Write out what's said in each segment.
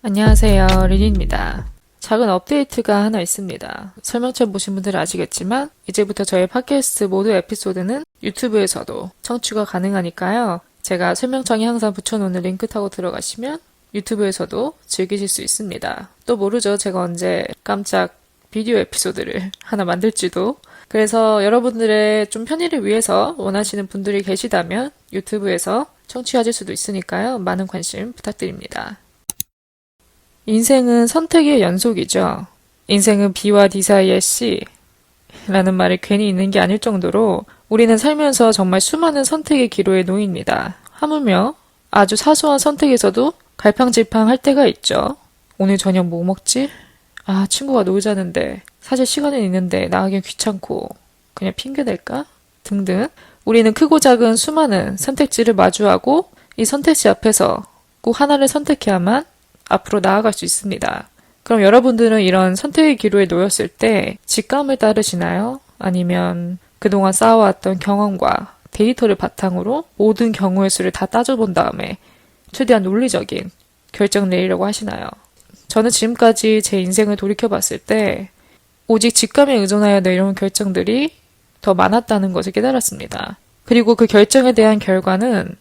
안녕하세요, 리리입니다. 작은 업데이트가 하나 있습니다. 설명처 보신 분들은 아시겠지만 이제부터 저의 팟캐스트 모두 에피소드는 유튜브에서도 청취가 가능하니까요. 제가 설명창에 항상 붙여놓는 링크 타고 들어가시면 유튜브에서도 즐기실 수 있습니다. 또 모르죠. 제가 언제 깜짝 비디오 에피소드를 하나 만들지도. 그래서 여러분들의 좀 편의를 위해서 원하시는 분들이 계시다면 유튜브에서 청취하실 수도 있으니까요. 많은 관심 부탁드립니다. 인생은 선택의 연속이죠. 인생은 B와 D 사이의 C라는 말이 괜히 있는 게 아닐 정도로 우리는 살면서 정말 수많은 선택의 기로에 놓입니다. 하물며 아주 사소한 선택에서도 갈팡질팡할 때가 있죠. 오늘 저녁 뭐 먹지? 아, 친구가 놀자는데 사실 시간은 있는데 나가긴 귀찮고 그냥 핑계 댈까? 등등 우리는 크고 작은 수많은 선택지를 마주하고 이 선택지 앞에서 꼭 하나를 선택해야만 앞으로 나아갈 수 있습니다. 그럼 여러분들은 이런 선택의 기로에 놓였을 때 직감을 따르시나요? 아니면 그동안 쌓아왔던 경험과 데이터를 바탕으로 모든 경우의 수를 다 따져본 다음에 최대한 논리적인 결정을 내리려고 하시나요? 저는 지금까지 제 인생을 돌이켜봤을 때 오직 직감에 의존하여 내려온 결정들이 더 많았다는 것을 깨달았습니다. 그리고 그 결정에 대한 결과는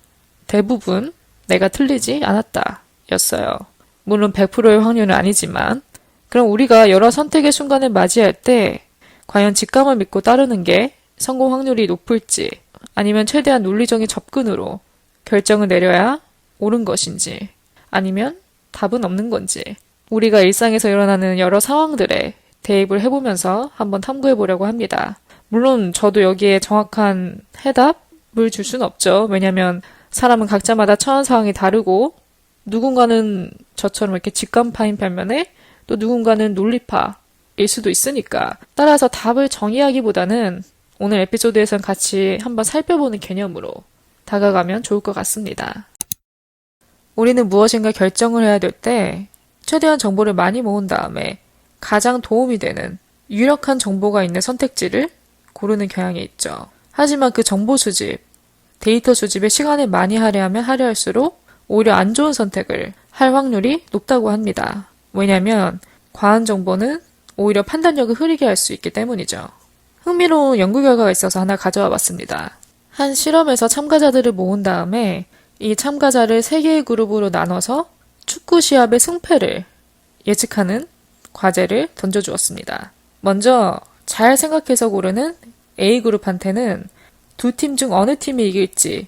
대부분 내가 틀리지 않았다 였어요. 물론 100%의 확률은 아니지만 그럼 우리가 여러 선택의 순간을 맞이할 때 과연 직감을 믿고 따르는 게 성공 확률이 높을지 아니면 최대한 논리적인 접근으로 결정을 내려야 옳은 것인지 아니면 답은 없는 건지 우리가 일상에서 일어나는 여러 상황들에 대입을 해보면서 한번 탐구해 보려고 합니다. 물론 저도 여기에 정확한 해답을 줄 수는 없죠. 왜냐하면 사람은 각자마다 처한 상황이 다르고 누군가는 저처럼 이렇게 직감파인 반면에 또 누군가는 논리파일 수도 있으니까 따라서 답을 정의하기보다는 오늘 에피소드에선 같이 한번 살펴보는 개념으로 다가가면 좋을 것 같습니다. 우리는 무엇인가 결정을 해야 될 때 최대한 정보를 많이 모은 다음에 가장 도움이 되는 유력한 정보가 있는 선택지를 고르는 경향이 있죠. 하지만 그 정보 수집, 데이터 수집에 시간을 많이 할애하면 할애할수록 오히려 안 좋은 선택을 할 확률이 높다고 합니다. 왜냐하면 과한 정보는 오히려 판단력을 흐리게 할 수 있기 때문이죠. 흥미로운 연구 결과가 있어서 하나 가져와 봤습니다. 한 실험에서 참가자들을 모은 다음에 이 참가자를 3개의 그룹으로 나눠서 축구 시합의 승패를 예측하는 과제를 던져주었습니다. 먼저 잘 생각해서 고르는 A그룹한테는 두 팀 중 어느 팀이 이길지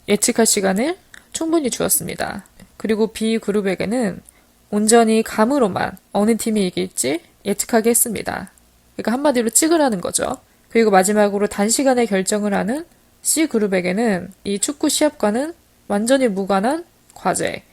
예측할 시간을 충분히 주었습니다. 그리고 B그룹에게는 온전히 감으로만 어느 팀이 이길지 예측하게 했습니다. 그러니까 한마디로 찍으라는 거죠. 그리고 마지막으로 단시간에 결정을 하는 C그룹에게는 이 축구 시합과는 완전히 무관한 과제,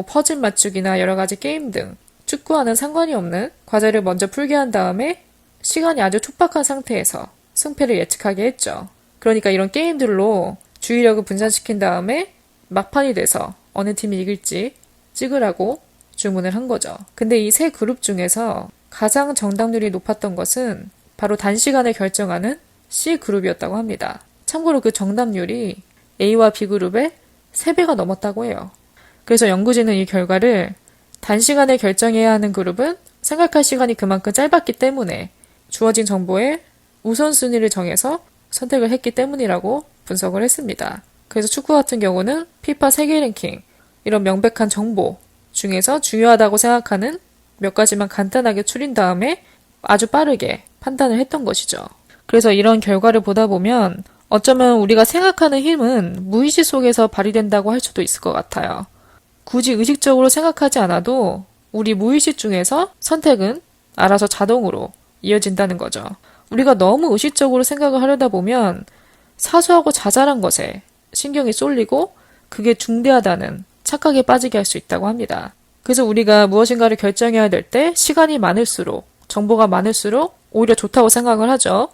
퍼즐 맞추기나 여러 가지 게임 등 축구와는 상관이 없는 과제를 먼저 풀게 한 다음에 시간이 아주 촉박한 상태에서 승패를 예측하게 했죠. 그러니까 이런 게임들로 주의력을 분산시킨 다음에 막판이 돼서 어느 팀이 이길지 찍으라고 주문을 한 거죠. 근데 이 3그룹 중에서 가장 정답률이 높았던 것은 바로 단시간에 결정하는 C그룹이었다고 합니다. 참고로 그 정답률이 A와 B그룹의 3배가 넘었다고 해요. 그래서 연구진은 이 결과를 단시간에 결정해야 하는 그룹은 생각할 시간이 그만큼 짧았기 때문에 주어진 정보에 우선순위를 정해서 선택을 했기 때문이라고 분석을 했습니다. 그래서 축구 같은 경우는 피파 세계 랭킹 이런 명백한 정보 중에서 중요하다고 생각하는 몇 가지만 간단하게 추린 다음에 아주 빠르게 판단을 했던 것이죠. 그래서 이런 결과를 보다 보면 어쩌면 우리가 생각하는 힘은 무의식 속에서 발휘된다고 할 수도 있을 것 같아요. 굳이 의식적으로 생각하지 않아도 우리 무의식 중에서 선택은 알아서 자동으로 이어진다는 거죠. 우리가 너무 의식적으로 생각을 하려다 보면 사소하고 자잘한 것에 신경이 쏠리고 그게 중대하다는 착각에 빠지게 할 수 있다고 합니다. 그래서 우리가 무엇인가를 결정해야 될 때 시간이 많을수록 정보가 많을수록 오히려 좋다고 생각을 하죠.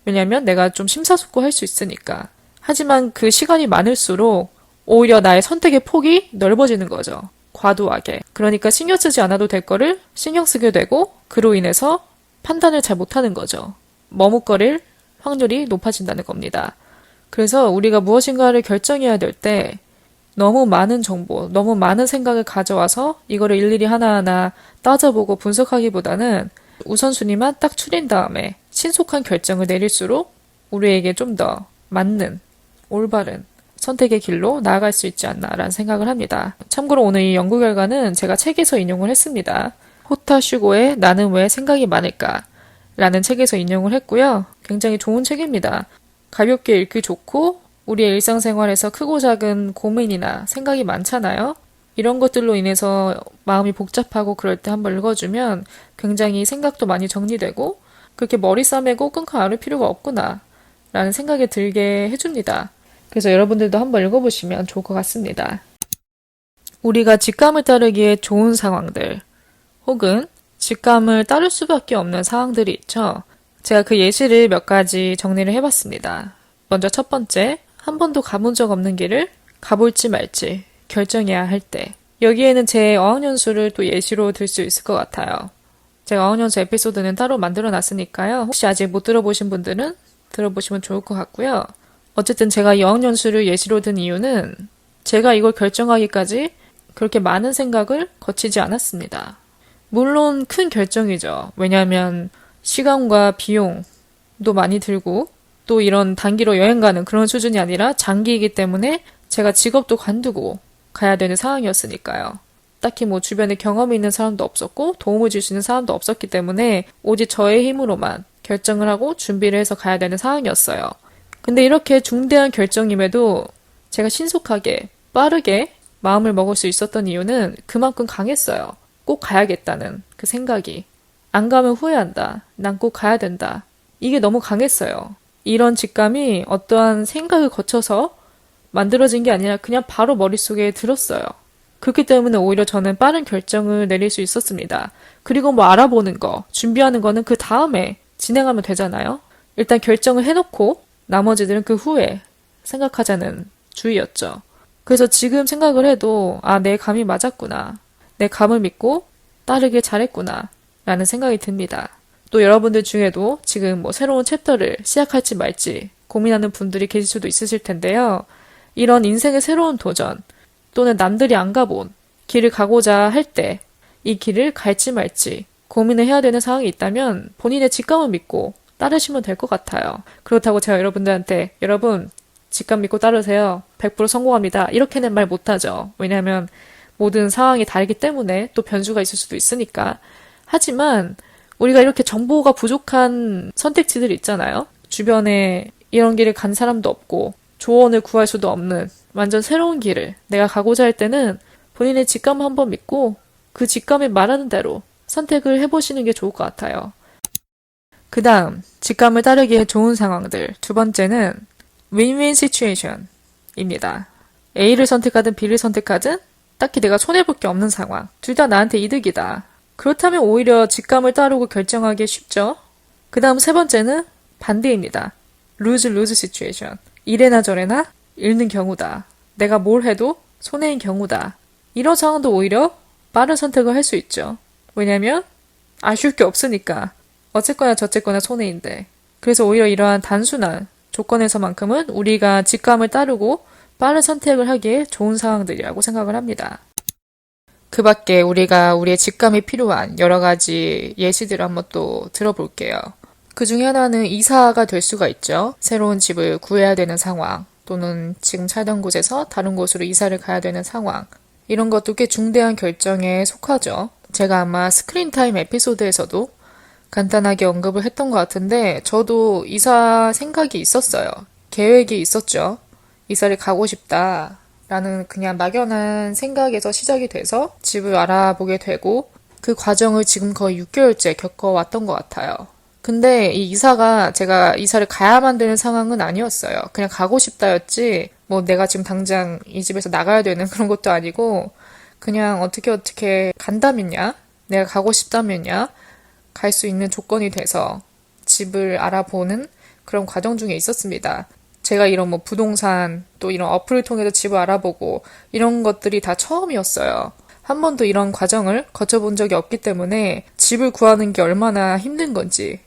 왜냐하면 내가 좀 심사숙고할 수 있으니까. 하지만 그 시간이 많을수록 오히려 나의 선택의 폭이 넓어지는 거죠. 과도하게. 그러니까 신경 쓰지 않아도 될 거를 신경 쓰게 되고 그로 인해서 판단을 잘 못하는 거죠. 머뭇거릴 확률이 높아진다는 겁니다. 그래서 우리가 무엇인가를 결정해야 될 때 너무 많은 정보, 너무 많은 생각을 가져와서 이거를 일일이 하나하나 따져보고 분석하기보다는 우선순위만 딱 추린 다음에 신속한 결정을 내릴수록 우리에게 좀 더 맞는, 올바른 선택의 길로 나아갈 수 있지 않나라는 생각을 합니다. 참고로 오늘 이 연구 결과는 제가 책에서 인용을 했습니다. 호타 슈고의 나는 왜 생각이 많을까? 라는 책에서 인용을 했고요. 굉장히 좋은 책입니다. 가볍게 읽기 좋고 우리의 일상생활에서 크고 작은 고민이나 생각이 많잖아요. 이런 것들로 인해서 마음이 복잡하고 그럴 때 한번 읽어주면 굉장히 생각도 많이 정리되고 그렇게 머리 싸매고 끙끙 앓을 필요가 없구나 라는 생각이 들게 해줍니다. 그래서 여러분들도 한번 읽어보시면 좋을 것 같습니다. 우리가 직감을 따르기에 좋은 상황들 혹은 직감을 따를 수밖에 없는 상황들이 있죠. 제가 그 예시를 몇 가지 정리를 해봤습니다. 먼저 첫 번째, 한 번도 가본 적 없는 길을 가볼지 말지 결정해야 할 때. 여기에는 제 어학연수를 또 예시로 들 수 있을 것 같아요. 제가 어학연수 에피소드는 따로 만들어 놨으니까요. 혹시 아직 못 들어보신 분들은 들어보시면 좋을 것 같고요. 어쨌든 제가 이 어학연수를 예시로 든 이유는 제가 이걸 결정하기까지 그렇게 많은 생각을 거치지 않았습니다. 물론 큰 결정이죠. 왜냐하면 시간과 비용도 많이 들고 또 이런 단기로 여행 가는 그런 수준이 아니라 장기이기 때문에 제가 직업도 관두고 가야 되는 상황이었으니까요. 딱히 뭐 주변에 경험이 있는 사람도 없었고 도움을 줄 수 있는 사람도 없었기 때문에 오직 저의 힘으로만 결정을 하고 준비를 해서 가야 되는 상황이었어요. 근데 이렇게 중대한 결정임에도 제가 신속하게 빠르게 마음을 먹을 수 있었던 이유는 그만큼 강했어요. 꼭 가야겠다는 그 생각이. 안 가면 후회한다. 난 꼭 가야 된다. 이게 너무 강했어요. 이런 직감이 어떠한 생각을 거쳐서 만들어진 게 아니라 그냥 바로 머릿속에 들었어요. 그렇기 때문에 오히려 저는 빠른 결정을 내릴 수 있었습니다. 그리고 뭐 알아보는 거, 준비하는 거는 그 다음에 진행하면 되잖아요. 일단 결정을 해놓고 나머지들은 그 후에 생각하자는 주의였죠. 그래서 지금 생각을 해도 내 감이 맞았구나. 내 감을 믿고 따르길 잘했구나 라는 생각이 듭니다. 또 여러분들 중에도 지금 뭐 새로운 챕터를 시작할지 말지 고민하는 분들이 계실 수도 있으실 텐데요. 이런 인생의 새로운 도전 또는 남들이 안 가본 길을 가고자 할 때 이 길을 갈지 말지 고민을 해야 되는 상황이 있다면 본인의 직감을 믿고 따르시면 될 것 같아요. 그렇다고 제가 여러분들한테 여러분 직감 믿고 따르세요. 100% 성공합니다. 이렇게는 말 못하죠. 왜냐하면 모든 상황이 다르기 때문에 또 변수가 있을 수도 있으니까. 하지만 우리가 이렇게 정보가 부족한 선택지들이 있잖아요. 주변에 이런 길을 간 사람도 없고 조언을 구할 수도 없는 완전 새로운 길을 내가 가고자 할 때는 본인의 직감을 한번 믿고 그 직감이 말하는 대로 선택을 해보시는 게 좋을 것 같아요. 그 다음, 직감을 따르기에 좋은 상황들. 두 번째는 win-win situation입니다. A를 선택하든 B를 선택하든 딱히 내가 손해볼 게 없는 상황. 둘 다 나한테 이득이다. 그렇다면 오히려 직감을 따르고 결정하기 쉽죠. 그 다음 세 번째는 반대입니다. lose-lose situation. 이래나 저래나 잃는 경우다. 내가 뭘 해도 손해인 경우다. 이런 상황도 오히려 빠른 선택을 할 수 있죠. 왜냐면 아쉬울 게 없으니까. 어쨌거나 저쨌거나 손해인데. 그래서 오히려 이러한 단순한 조건에서만큼은 우리가 직감을 따르고 빠른 선택을 하기에 좋은 상황들이라고 생각을 합니다. 그 밖에 우리가 우리의 직감이 필요한 여러 가지 예시들을 한번 또 들어볼게요. 그 중에 하나는 이사가 될 수가 있죠. 새로운 집을 구해야 되는 상황, 또는 지금 살던 곳에서 다른 곳으로 이사를 가야 되는 상황. 이런 것도 꽤 중대한 결정에 속하죠. 제가 아마 스크린타임 에피소드에서도 간단하게 언급을 했던 것 같은데 저도 이사 생각이 있었어요. 계획이 있었죠. 이사를 가고 싶다 라는 그냥 막연한 생각에서 시작이 돼서 집을 알아보게 되고 그 과정을 지금 거의 6개월째 겪어왔던 것 같아요. 근데 이 이사가 제가 이사를 가야만 되는 상황은 아니었어요. 그냥 가고 싶다였지 뭐 내가 지금 당장 이 집에서 나가야 되는 그런 것도 아니고 그냥 어떻게 간다면야 내가 가고 싶다면야 갈 수 있는 조건이 돼서 집을 알아보는 그런 과정 중에 있었습니다. 제가 이런 뭐 부동산 또 이런 어플을 통해서 집을 알아보고 이런 것들이 다 처음이었어요. 한 번도 이런 과정을 거쳐본 적이 없기 때문에 집을 구하는 게 얼마나 힘든 건지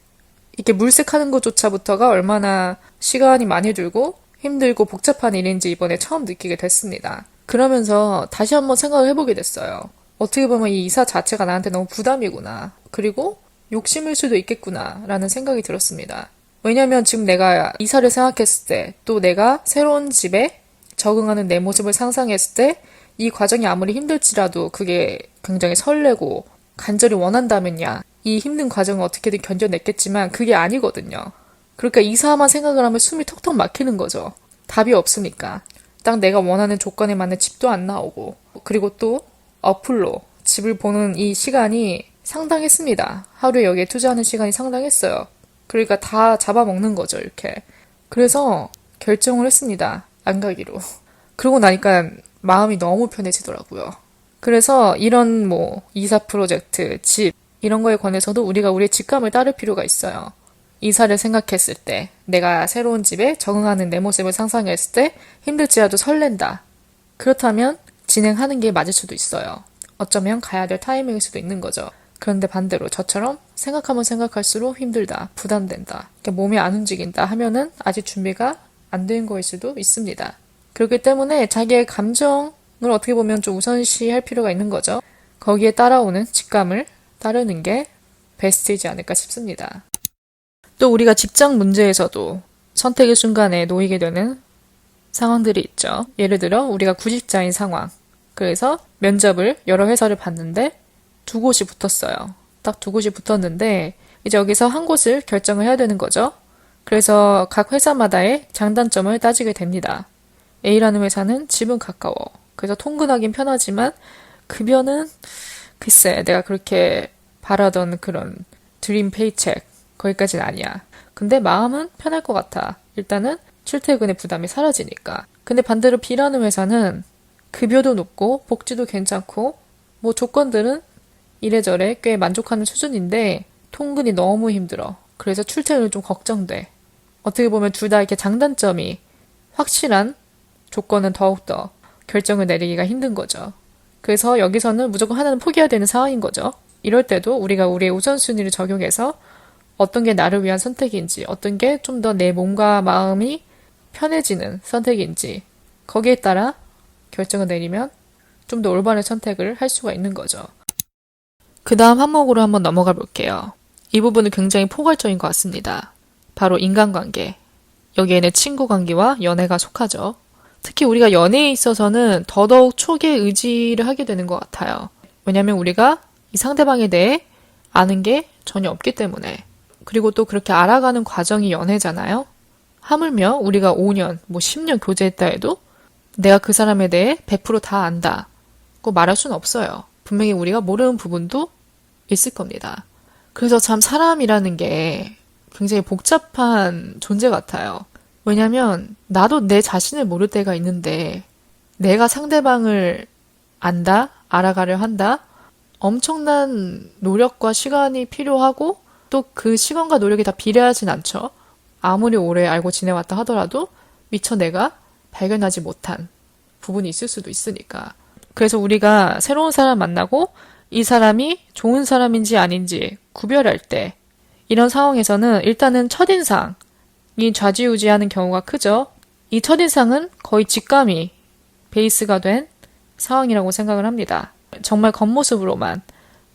이렇게 물색하는 것조차부터가 얼마나 시간이 많이 들고 힘들고 복잡한 일인지 이번에 처음 느끼게 됐습니다. 그러면서 다시 한번 생각을 해보게 됐어요. 어떻게 보면 이 이사 자체가 나한테 너무 부담이구나. 그리고 욕심일 수도 있겠구나. 라는 생각이 들었습니다. 왜냐면 지금 내가 이사를 생각했을 때, 또 내가 새로운 집에 적응하는 내 모습을 상상했을 때, 이 과정이 아무리 힘들지라도 그게 굉장히 설레고 간절히 원한다면야 이 힘든 과정을 어떻게든 견뎌냈겠지만 그게 아니거든요. 그러니까 이사만 생각을 하면 숨이 턱턱 막히는 거죠. 답이 없으니까. 딱 내가 원하는 조건에 맞는 집도 안 나오고, 그리고 또 어플로 집을 보는 이 시간이 상당했습니다. 하루에 여기에 투자하는 시간이 상당했어요. 그러니까 다 잡아먹는 거죠, 이렇게. 그래서 결정을 했습니다. 안 가기로. 그러고 나니까 마음이 너무 편해지더라고요. 그래서 이런 이사 프로젝트, 집, 이런 거에 관해서도 우리가 우리의 직감을 따를 필요가 있어요. 이사를 생각했을 때, 내가 새로운 집에 적응하는 내 모습을 상상했을 때 힘들지라도 설렌다. 그렇다면 진행하는 게 맞을 수도 있어요. 어쩌면 가야 될 타이밍일 수도 있는 거죠. 그런데 반대로 저처럼 생각하면 생각할수록 힘들다, 부담된다, 몸이 안 움직인다 하면은 아직 준비가 안 된 거일 수도 있습니다. 그렇기 때문에 자기의 감정을 어떻게 보면 좀 우선시할 필요가 있는 거죠. 거기에 따라오는 직감을 따르는 게 베스트이지 않을까 싶습니다. 또 우리가 직장 문제에서도 선택의 순간에 놓이게 되는 상황들이 있죠. 예를 들어 우리가 구직자인 상황. 그래서 면접을 여러 회사를 봤는데 두 곳이 붙었어요. 딱 두 곳이 붙었는데 이제 여기서 한 곳을 결정을 해야 되는 거죠. 그래서 각 회사마다의 장단점을 따지게 됩니다. A라는 회사는 집은 가까워. 그래서 통근하긴 편하지만 급여는 글쎄 내가 그렇게 바라던 그런 드림 페이책 거기까지는 아니야. 근데 마음은 편할 것 같아. 일단은 출퇴근의 부담이 사라지니까. 근데 반대로 B라는 회사는 급여도 높고 복지도 괜찮고 조건들은 이래저래 꽤 만족하는 수준인데 통근이 너무 힘들어. 그래서 출퇴근이 좀 걱정돼. 어떻게 보면 둘 다 이렇게 장단점이 확실한 조건은 더욱더 결정을 내리기가 힘든 거죠. 그래서 여기서는 무조건 하나는 포기해야 되는 상황인 거죠. 이럴 때도 우리가 우리의 우선순위를 적용해서 어떤 게 나를 위한 선택인지, 어떤 게 좀 더 내 몸과 마음이 편해지는 선택인지 거기에 따라 결정을 내리면 좀 더 올바른 선택을 할 수가 있는 거죠. 그 다음 항목으로 한번 넘어가 볼게요. 이 부분은 굉장히 포괄적인 것 같습니다. 바로 인간관계. 여기에는 친구 관계와 연애가 속하죠. 특히 우리가 연애에 있어서는 더더욱 초기에 의지를 하게 되는 것 같아요. 왜냐하면 우리가 이 상대방에 대해 아는 게 전혀 없기 때문에. 그리고 또 그렇게 알아가는 과정이 연애잖아요. 하물며 우리가 5년, 10년 교제했다 해도 내가 그 사람에 대해 100%다 안다고 말할 수는 없어요. 분명히 우리가 모르는 부분도 있을 겁니다. 그래서 참 사람이라는 게 굉장히 복잡한 존재 같아요. 왜냐면 나도 내 자신을 모를 때가 있는데 내가 상대방을 안다, 알아가려 한다, 엄청난 노력과 시간이 필요하고 또 그 시간과 노력이 다 비례하진 않죠. 아무리 오래 알고 지내왔다 하더라도 미처 내가 발견하지 못한 부분이 있을 수도 있으니까. 그래서 우리가 새로운 사람 만나고 이 사람이 좋은 사람인지 아닌지 구별할 때 이런 상황에서는 일단은 첫인상이 좌지우지하는 경우가 크죠. 이 첫인상은 거의 직감이 베이스가 된 상황이라고 생각을 합니다. 정말 겉모습으로만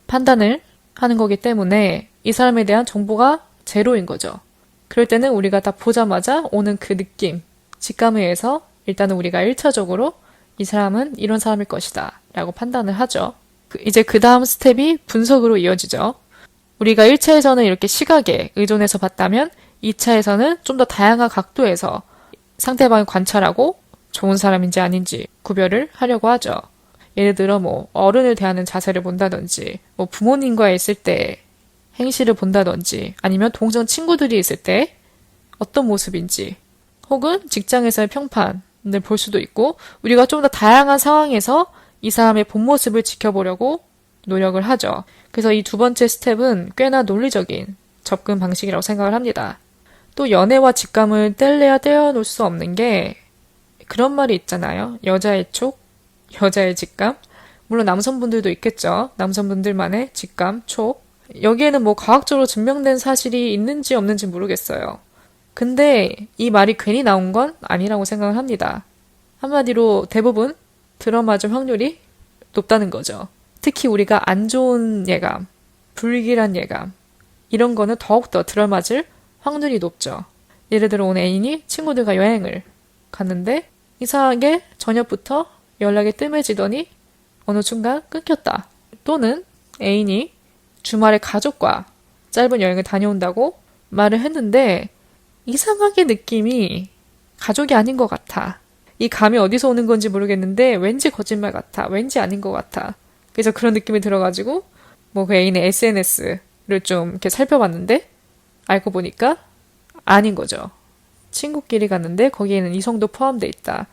판단을 하는 거기 때문에 이 사람에 대한 정보가 제로인 거죠. 그럴 때는 우리가 딱 보자마자 오는 그 느낌, 직감에 의해서 일단은 우리가 1차적으로 이 사람은 이런 사람일 것이다 라고 판단을 하죠. 이제 그 다음 스텝이 분석으로 이어지죠. 우리가 1차에서는 이렇게 시각에 의존해서 봤다면 2차에서는 좀 더 다양한 각도에서 상대방을 관찰하고 좋은 사람인지 아닌지 구별을 하려고 하죠. 예를 들어 어른을 대하는 자세를 본다든지 부모님과 있을 때 행실을 본다든지 아니면 동성 친구들이 있을 때 어떤 모습인지 혹은 직장에서의 평판을 볼 수도 있고 우리가 좀 더 다양한 상황에서 이 사람의 본 모습을 지켜보려고 노력을 하죠. 그래서 이 두 번째 스텝은 꽤나 논리적인 접근 방식이라고 생각을 합니다. 또 연애와 직감을 뗄래야 떼어놓을 수 없는 게 그런 말이 있잖아요. 여자의 촉, 여자의 직감. 물론 남성분들도 있겠죠. 남성분들만의 직감, 촉. 여기에는 과학적으로 증명된 사실이 있는지 없는지 모르겠어요. 근데 이 말이 괜히 나온 건 아니라고 생각을 합니다. 한마디로 대부분 들어맞을 확률이 높다는 거죠. 특히 우리가 안 좋은 예감, 불길한 예감, 이런 거는 더욱더 들어맞을 확률이 높죠. 예를 들어 오늘 애인이 친구들과 여행을 갔는데 이상하게 저녁부터 연락이 뜸해지더니 어느 순간 끊겼다. 또는 애인이 주말에 가족과 짧은 여행을 다녀온다고 말을 했는데 이상하게 느낌이 가족이 아닌 것 같아. 이 감이 어디서 오는 건지 모르겠는데 왠지 거짓말 같아. 왠지 아닌 것 같아. 그래서 그런 느낌이 들어가지고 뭐 그 애인의 SNS를 좀 이렇게 살펴봤는데 알고 보니까 아닌 거죠. 친구끼리 갔는데 거기에는 이성도 포함돼 있다.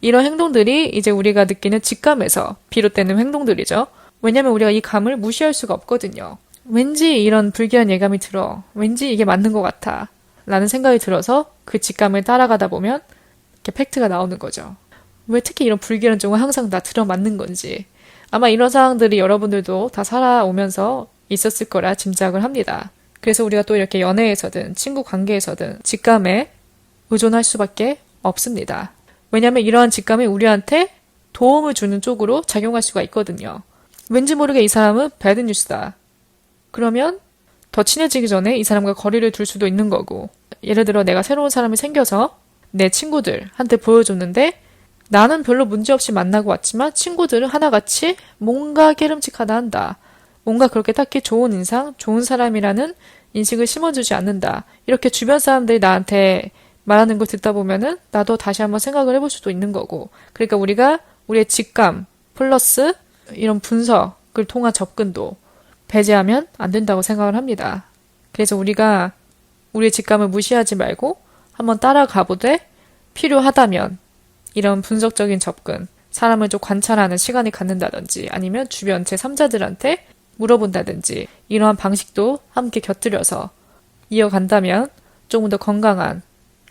이런 행동들이 이제 우리가 느끼는 직감에서 비롯되는 행동들이죠. 왜냐면 우리가 이 감을 무시할 수가 없거든요. 왠지 이런 불길한 예감이 들어. 왠지 이게 맞는 것 같아. 라는 생각이 들어서 그 직감을 따라가다 보면 이렇게 팩트가 나오는 거죠. 왜 특히 이런 불길한 쪽은 항상 다 들어맞는 건지. 아마 이런 상황들이 여러분들도 다 살아오면서 있었을 거라 짐작을 합니다. 그래서 우리가 또 이렇게 연애에서든 친구 관계에서든 직감에 의존할 수밖에 없습니다. 왜냐하면 이러한 직감이 우리한테 도움을 주는 쪽으로 작용할 수가 있거든요. 왠지 모르게 이 사람은 배드 뉴스다. 그러면 더 친해지기 전에 이 사람과 거리를 둘 수도 있는 거고, 예를 들어 내가 새로운 사람이 생겨서 내 친구들한테 보여줬는데 나는 별로 문제없이 만나고 왔지만 친구들은 하나같이 뭔가 깨름직하다 한다. 뭔가 그렇게 딱히 좋은 인상, 좋은 사람이라는 인식을 심어주지 않는다. 이렇게 주변 사람들이 나한테 말하는 걸 듣다 보면은 나도 다시 한번 생각을 해볼 수도 있는 거고. 그러니까 우리가 우리의 직감 플러스 이런 분석을 통한 접근도 배제하면 안 된다고 생각을 합니다. 그래서 우리가 우리의 직감을 무시하지 말고 한번 따라가보되 필요하다면 이런 분석적인 접근, 사람을 좀 관찰하는 시간을 갖는다든지 아니면 주변 제3자들한테 물어본다든지 이러한 방식도 함께 곁들여서 이어간다면 조금 더 건강한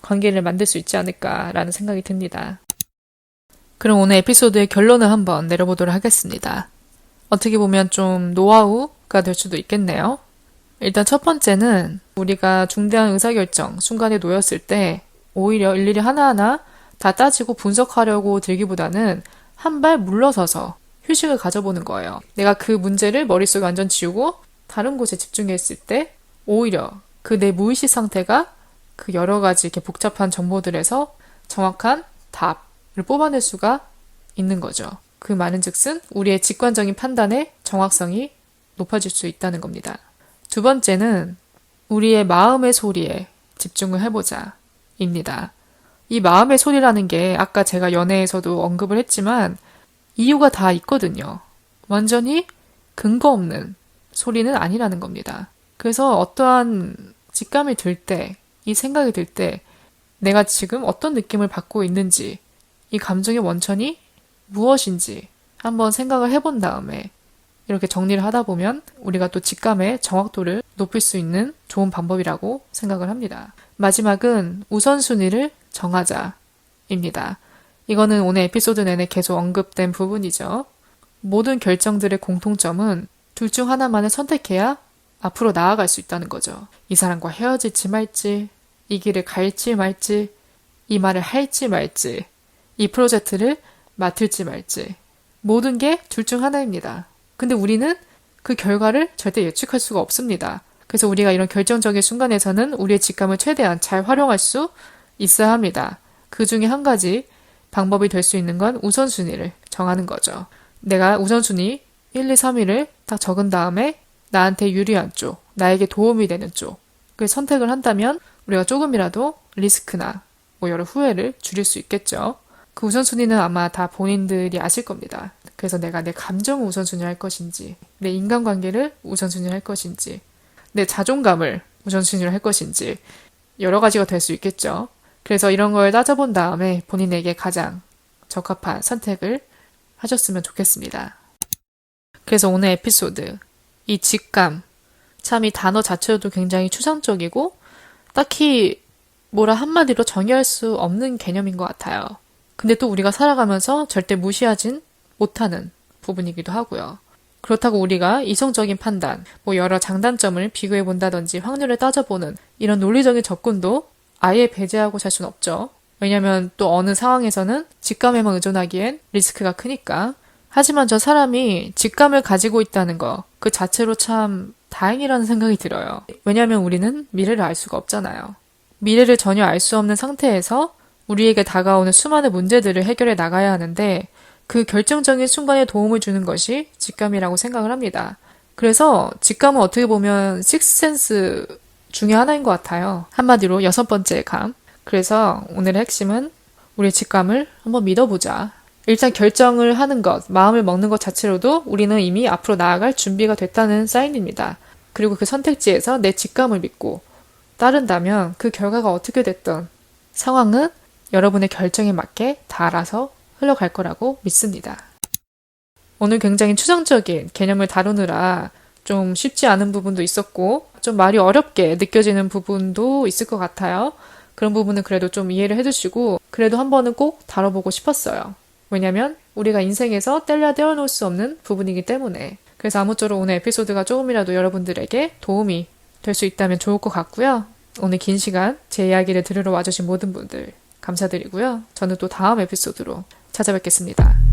관계를 만들 수 있지 않을까라는 생각이 듭니다. 그럼 오늘 에피소드의 결론을 한번 내려보도록 하겠습니다. 어떻게 보면 좀 노하우가 될 수도 있겠네요. 일단 첫 번째는 우리가 중대한 의사결정 순간에 놓였을 때 오히려 일일이 하나하나 다 따지고 분석하려고 들기보다는 한 발 물러서서 휴식을 가져보는 거예요. 내가 그 문제를 머릿속에 완전 지우고 다른 곳에 집중했을 때 오히려 그 내 무의식 상태가 그 여러 가지 이렇게 복잡한 정보들에서 정확한 답을 뽑아낼 수가 있는 거죠. 그 말은즉슨 우리의 직관적인 판단의 정확성이 높아질 수 있다는 겁니다. 두 번째는 우리의 마음의 소리에 집중을 해보자 입니다. 이 마음의 소리라는 게 아까 제가 연애에서도 언급을 했지만 이유가 다 있거든요. 완전히 근거 없는 소리는 아니라는 겁니다. 그래서 어떠한 직감이 들 때, 이 생각이 들 때 내가 지금 어떤 느낌을 받고 있는지, 이 감정의 원천이 무엇인지 한번 생각을 해본 다음에 이렇게 정리를 하다 보면 우리가 또 직감의 정확도를 높일 수 있는 좋은 방법이라고 생각을 합니다. 마지막은 우선순위를 정하자입니다. 이거는 오늘 에피소드 내내 계속 언급된 부분이죠. 모든 결정들의 공통점은 둘 중 하나만을 선택해야 앞으로 나아갈 수 있다는 거죠. 이 사람과 헤어질지 말지, 이 길을 갈지 말지, 이 말을 할지 말지, 이 프로젝트를 맡을지 말지. 모든 게 둘 중 하나입니다. 근데 우리는 그 결과를 절대 예측할 수가 없습니다. 그래서 우리가 이런 결정적인 순간에서는 우리의 직감을 최대한 잘 활용할 수 있어야 합니다. 그 중에 한 가지 방법이 될 수 있는 건 우선순위를 정하는 거죠. 내가 우선순위 1, 2, 3위를 딱 적은 다음에 나한테 유리한 쪽, 나에게 도움이 되는 쪽을 선택을 한다면 우리가 조금이라도 리스크나 뭐 여러 후회를 줄일 수 있겠죠. 그 우선순위는 아마 다 본인들이 아실 겁니다. 그래서 내가 내 감정을 우선순위를 할 것인지, 내 인간관계를 우선순위를 할 것인지, 내 자존감을 우선순위를 할 것인지 여러 가지가 될 수 있겠죠. 그래서 이런 걸 따져본 다음에 본인에게 가장 적합한 선택을 하셨으면 좋겠습니다. 그래서 오늘 에피소드, 이 직감, 참 이 단어 자체도 굉장히 추상적이고 딱히 뭐라 한마디로 정의할 수 없는 개념인 것 같아요. 근데 또 우리가 살아가면서 절대 무시하진 못하는 부분이기도 하고요. 그렇다고 우리가 이성적인 판단, 뭐 여러 장단점을 비교해 본다든지 확률을 따져보는 이런 논리적인 접근도 아예 배제하고 살 수는 없죠. 왜냐면 또 어느 상황에서는 직감에만 의존하기엔 리스크가 크니까. 하지만 저 사람이 직감을 가지고 있다는 거, 그 자체로 참 다행이라는 생각이 들어요. 왜냐면 우리는 미래를 알 수가 없잖아요. 미래를 전혀 알 수 없는 상태에서 우리에게 다가오는 수많은 문제들을 해결해 나가야 하는데 그 결정적인 순간에 도움을 주는 것이 직감이라고 생각을 합니다. 그래서 직감은 어떻게 보면 식스센스 중에 하나인 것 같아요. 한마디로 6번째 감. 그래서 오늘의 핵심은 우리의 직감을 한번 믿어보자. 일단 결정을 하는 것, 마음을 먹는 것 자체로도 우리는 이미 앞으로 나아갈 준비가 됐다는 사인입니다. 그리고 그 선택지에서 내 직감을 믿고 따른다면 그 결과가 어떻게 됐든 상황은 여러분의 결정에 맞게 다 알아서 흘러갈 거라고 믿습니다. 오늘 굉장히 추상적인 개념을 다루느라 좀 쉽지 않은 부분도 있었고 좀 말이 어렵게 느껴지는 부분도 있을 것 같아요. 그런 부분은 그래도 좀 이해를 해주시고 그래도 한 번은 꼭 다뤄보고 싶었어요. 왜냐면 우리가 인생에서 떼어놓을 수 없는 부분이기 때문에. 그래서 아무쪼록 오늘 에피소드가 조금이라도 여러분들에게 도움이 될 수 있다면 좋을 것 같고요. 오늘 긴 시간 제 이야기를 들으러 와주신 모든 분들 감사드리고요. 저는 또 다음 에피소드로 찾아뵙겠습니다.